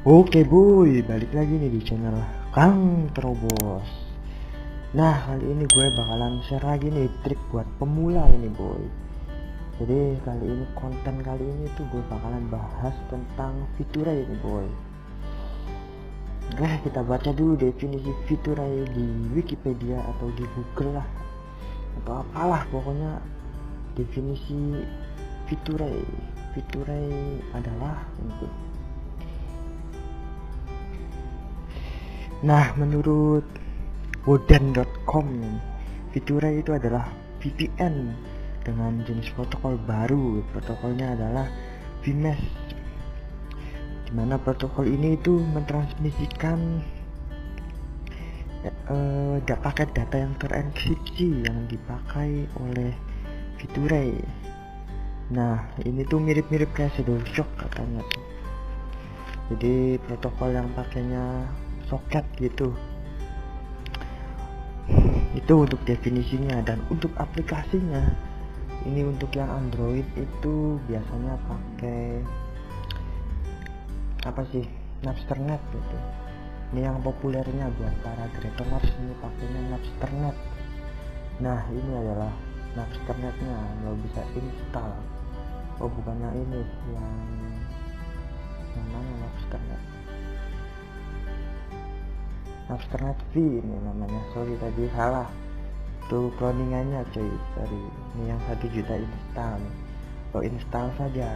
Oke boy, balik lagi nih di channel Kang Terobos. Nah, kali ini gue bakalan share lagi nih trik buat pemula ini boy. Jadi kali ini konten kali ini tuh gue bakalan bahas tentang Fituray ini boy. Oke, kita baca dulu definisi Fituray di Wikipedia atau di Google lah, atau apalah pokoknya. Definisi Fituray adalah untuk, nah, menurut wodan.com, Fituray itu adalah VPN dengan jenis protokol baru. Protokolnya adalah VMesh, dimana protokol ini itu mentransmisikan paket data yang terenkripsi yang dipakai oleh Fituray. Nah, ini tuh mirip-mirip kayak Shadow Shock katanya tuh. Jadi protokol yang pakainya soket gitu. Itu untuk definisinya. Dan untuk aplikasinya, ini untuk yang Android itu biasanya pakai apa sih, Napsternet gitu. Ini yang populernya buat para creators, ini pakainya Napsternet. Nah, ini adalah Napsternetnya, lo bisa install. Oh, bukannya ini yang mana Napsternet V ini namanya, sorry tadi salah, tuh cloningannya coy, sorry. Ini yang 1 juta install, lo install saja.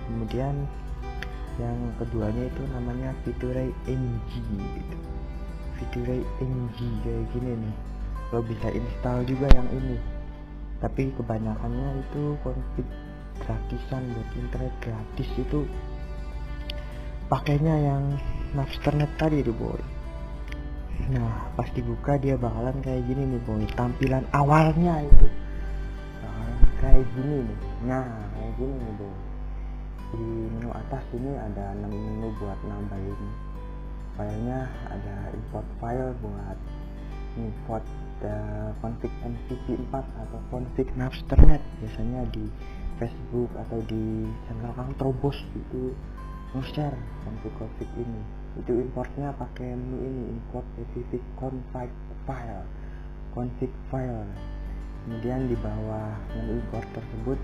Kemudian yang keduanya itu namanya Fituray NG gitu. Fituray NG kayak gini nih, lo bisa install juga yang ini, tapi kebanyakannya itu config gratisan buat internet gratis, itu pakainya yang Napsternet tadi tuh boy. Nah, pas dibuka dia bakalan kayak gini nih boy, tampilan awalnya itu bakalan kayak gini nih. Nah, kayak gini nih boy. Di menu atas ini ada 6 menu buat nambahin filenya. Ada import file buat import config MCP 4 atau config Napsternet. Biasanya di Facebook atau di channel Kang Terobos itu nge-share config ini. Itu importnya pakai menu ini, import specific config file. Kemudian di bawah menu import tersebut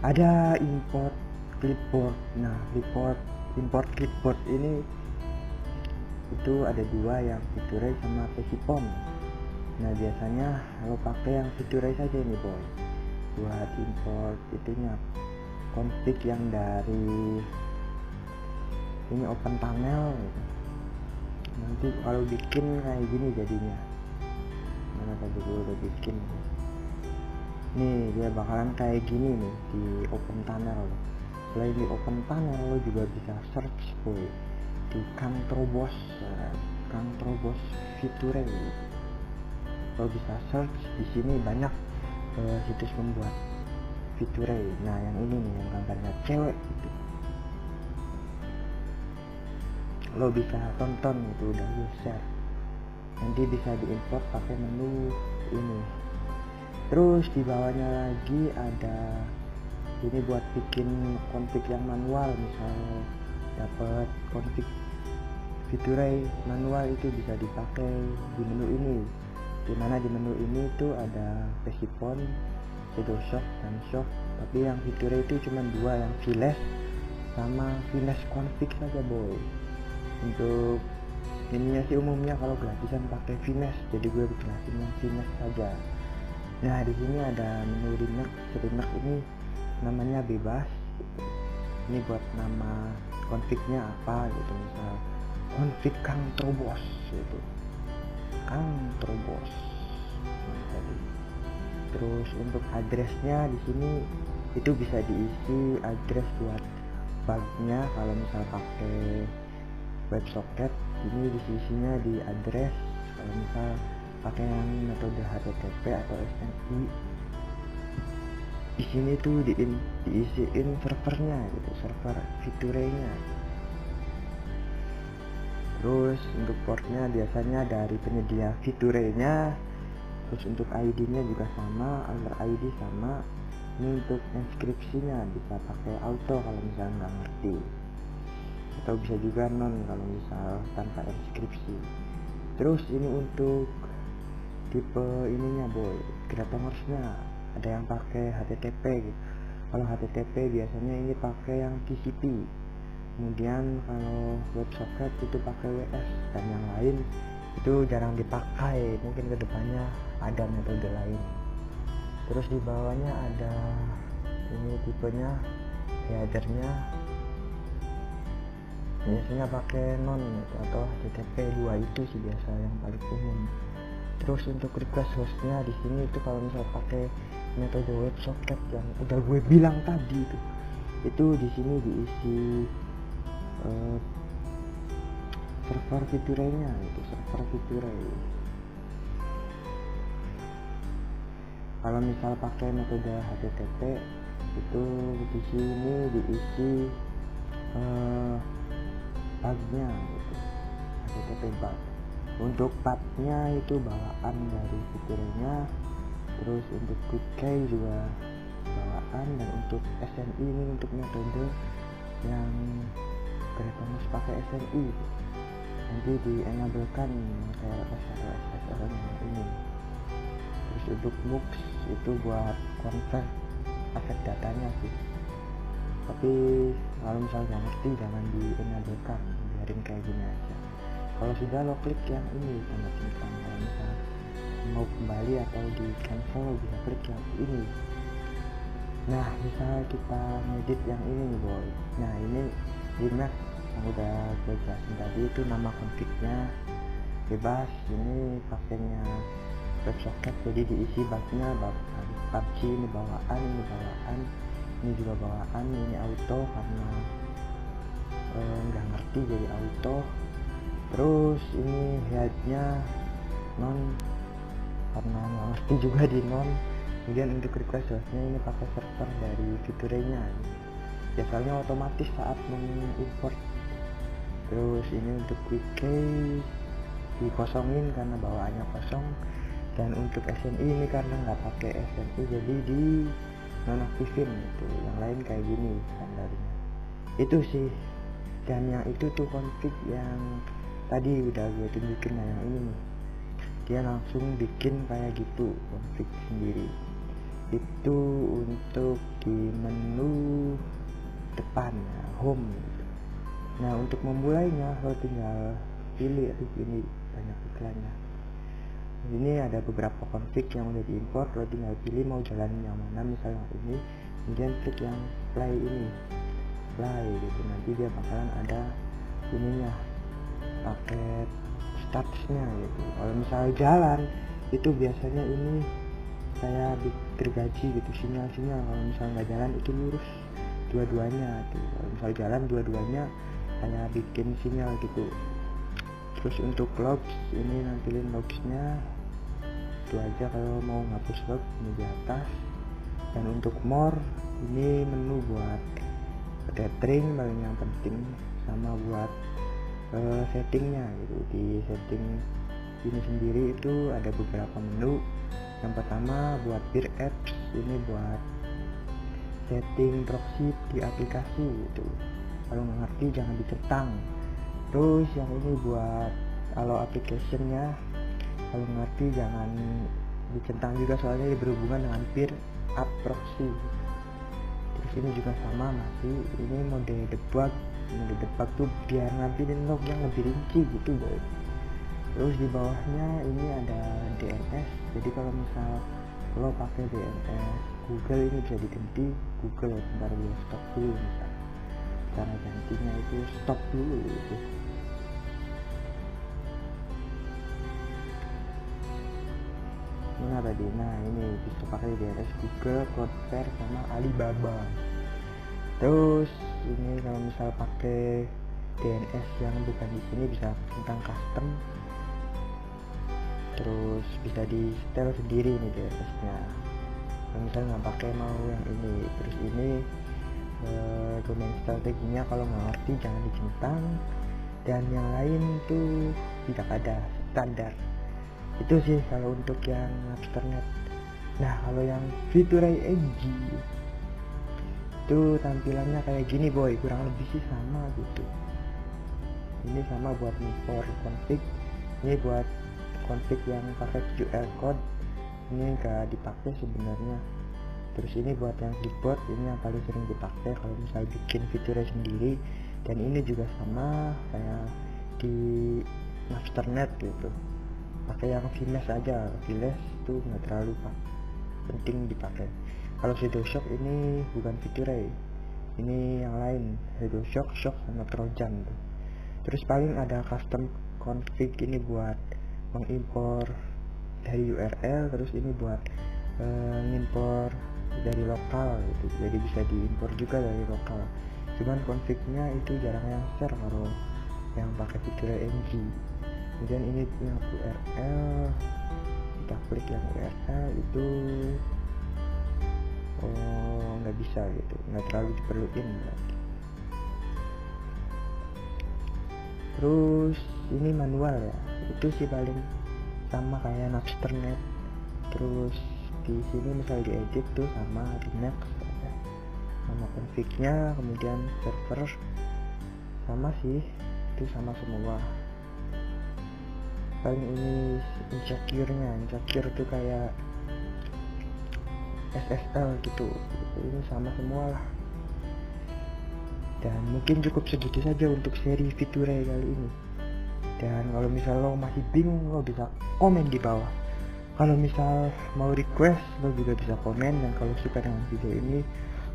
ada import clipboard. Nah, import clipboard ini itu ada 2, yang Fituray sama Pesipon. Nah, biasanya lo pakai yang Fituray saja ini boy buat import itunya, config yang dari ini open panel gitu. Nanti kalau bikin kayak gini jadinya. Mana tadi gue udah bikin nih, dia bakalan kayak gini nih di open panel. Selain di open panel, lo juga bisa search boy di Kang Terobos Fituray. Lo bisa search di sini, banyak situs membuat Fituray. Nah, yang ini nih yang gambarnya cewek gitu, lo bisa tonton, itu udah gue share. Nanti bisa diimport pakai menu ini. Terus di bawahnya lagi ada ini buat bikin config yang manual. Misal dapat config Fituray manual, itu bisa dipakai di menu ini. Dimana di menu ini tuh ada Pesipon, Shadow Shock, dan Shock. Tapi yang Fituray itu cuma 2, yang VLess sama VLess config saja boy. Untuk ininya sih umumnya kalau gratisan pakai VMesh, jadi gue jelasin yang VMesh saja. Nah, di sini ada menu Linux ini namanya bebas. Ini buat nama confignya apa gitu, misal config Kang Terobos gitu, Kang Terobos. Nah, tadi. Terus untuk addressnya di sini itu bisa diisi address buat bugnya. Kalau misal pakai WebSocket, ini diisinya di address. Kalau misal pakai yang metode HTTP atau SNI, di sini tuh diisiin servernya gitu, server Fituray-nya. Terus untuk portnya biasanya dari penyedia Fituray-nya. Terus untuk ID-nya juga sama, under ID sama. Ini untuk inskripsinya bisa pakai auto kalau misalnya nggak ngerti, atau bisa juga non kalau misal tanpa inskripsi. Terus ini untuk tipe ininya boy, Creatornya ada yang pakai HTTP gitu. Kalau HTTP biasanya ini pakai yang TCP, kemudian kalau WebSocket itu pakai WS, dan yang lain itu jarang dipakai, mungkin kedepannya ada metode lain. Terus di bawahnya ada ini tipenya, headernya biasanya pakai non gitu, atau HTTP 2 itu sih biasa yang paling umum. Terus untuk request hostnya di sini itu kalau misal pakai metode WebSocket yang udah gue bilang tadi itu di sini diisi server fiturenya, itu server fiture. Kalau misal pakai metode HTTP itu di sini diisi bugnya gitu, HTTP bug. Untuk bugnya itu bawaan dari fiturnya. Terus untuk quick key juga bawaan, dan untuk SNI ini untuk metode yang Creatornya pakai SNI nanti di enablekan SSL ini. Terus untuk MUX itu buat convert paket datanya sih, tapi kalau misalnya nggak ngerti jangan di enablekan, biarin kayak gini aja. Kalau sudah lo klik yang ini tanda centang, kalau misalnya mau kembali atau di cancel bisa klik yang ini. Nah misalnya kita ngedit yang ini nih boy, nah ini di Mac yang udah gue jelasin tadi itu nama config-nya bebas, ini pakainya WebSocket jadi diisi bugnya PUBG ini bawaan, ini juga bawaan, ini auto karena nggak ngerti jadi auto. Terus ini headnya non karena nggak ngerti juga di non. Kemudian untuk request hostnya ini pakai server dari fiturnya, biasanya otomatis saat mengimport. Terus ini untuk quick key dikosongin karena bawaannya kosong, dan untuk SNI ini karena nggak pakai SNI jadi di nonaktifin itu. Yang lain kayak gini standarnya itu sih. Dan yang itu tuh config yang tadi udah gue tunjukin. Nah yang ini nih dia langsung bikin kayak gitu config sendiri, itu untuk di menu depan home gitu. Nah untuk memulainya lo tinggal pilih, ini banyak iklannya. Ini ada beberapa config yang udah diimport, lo tinggal pilih mau jalanin yang mana, misalnya ini, kemudian klik yang play ini, play gitu, nanti dia bakalan ada ininya paket statusnya gitu. Kalau misalnya jalan itu biasanya ini saya gergaji gitu, sinyal-sinyal. Kalau misalnya nggak jalan itu lurus dua-duanya gitu. Kalau misalnya jalan dua-duanya saya bikin sinyal gitu. Terus untuk logs ini nampilin logsnya itu aja. Kalau mau ngapus log ini di atas. Dan untuk more ini menu buat tethering paling yang penting, sama buat settingnya gitu. Di setting ini sendiri itu ada beberapa menu. Yang pertama buat peer apps, ini buat setting proxy di aplikasi gitu. Kalau nggak ngerti jangan dicentang. Terus yang ini buat kalau applicationnya, kalau ngerti jangan dicentang juga soalnya berhubungan dengan peer app proxy. Terus ini juga sama masih, ini mode debug tuh biar nampilin log yang lebih rinci gitu boy. Terus di bawahnya ini ada DNS, jadi kalau misal lo pakai DNS Google ini bisa diganti Google. Bentar gue stop dulu, misal cara gantinya itu stop dulu gitu. Mana tadi? Nah ini bisa pakai DNS Google, Cloudflare sama Alibaba. Terus ini kalau misal pakai DNS yang bukan di sini bisa tentang custom, terus bisa di setel sendiri nih DNS-nya. Kalau misal nggak pakai mau yang ini. Terus ini domain strateginya kalau nggak ngerti jangan dicentang, dan yang lain tuh tidak ada standar. Itu sih kalau untuk yang Napsternet. Nah kalau yang Featurai NG itu tampilannya kayak gini boy, kurang lebih sih sama gitu. Ini sama buat import config, ini buat config yang pakai QR code, ini gak dipakai sebenarnya. Terus ini buat yang clipboard, ini yang paling sering dipakai kalau misal bikin fiturnya sendiri. Dan ini juga sama kayak di Masternet gitu, pakai yang VMesh aja. VMesh itu nggak terlalu penting dipakai. Kalau Shadowshock ini bukan Featurai, ini yang lain, Shadowshock, Shock sama Trojan tuh. Terus paling ada custom config, ini buat mengimpor dari URL, terus ini buat ngimpor dari lokal gitu, jadi bisa diimpor juga dari lokal. Cuman confignya itu jarang yang share kalau yang pakai Featurai NG. Kemudian ini yang URL, kita klik yang URL itu nggak bisa gitu, nggak terlalu diperluin berarti. Terus ini manual ya, itu sih paling sama kayak Napsternet. Terus di sini misal diedit tuh sama di next ya, sama confignya, kemudian server sama sih, itu sama semua. Paling ini insecure tuh kayak SSL gitu, ini sama semua lah. Dan mungkin cukup segitu saja untuk seri Featurai kali ini. Dan kalau misal lo masih bingung, lo bisa komen di bawah. Kalau misal mau request, lo juga bisa komen. Dan kalau suka dengan video ini,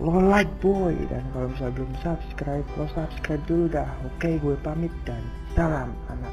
lo like boy. Dan kalau misal belum subscribe, lo subscribe dulu dah. Oke, gue pamit dan salam anak.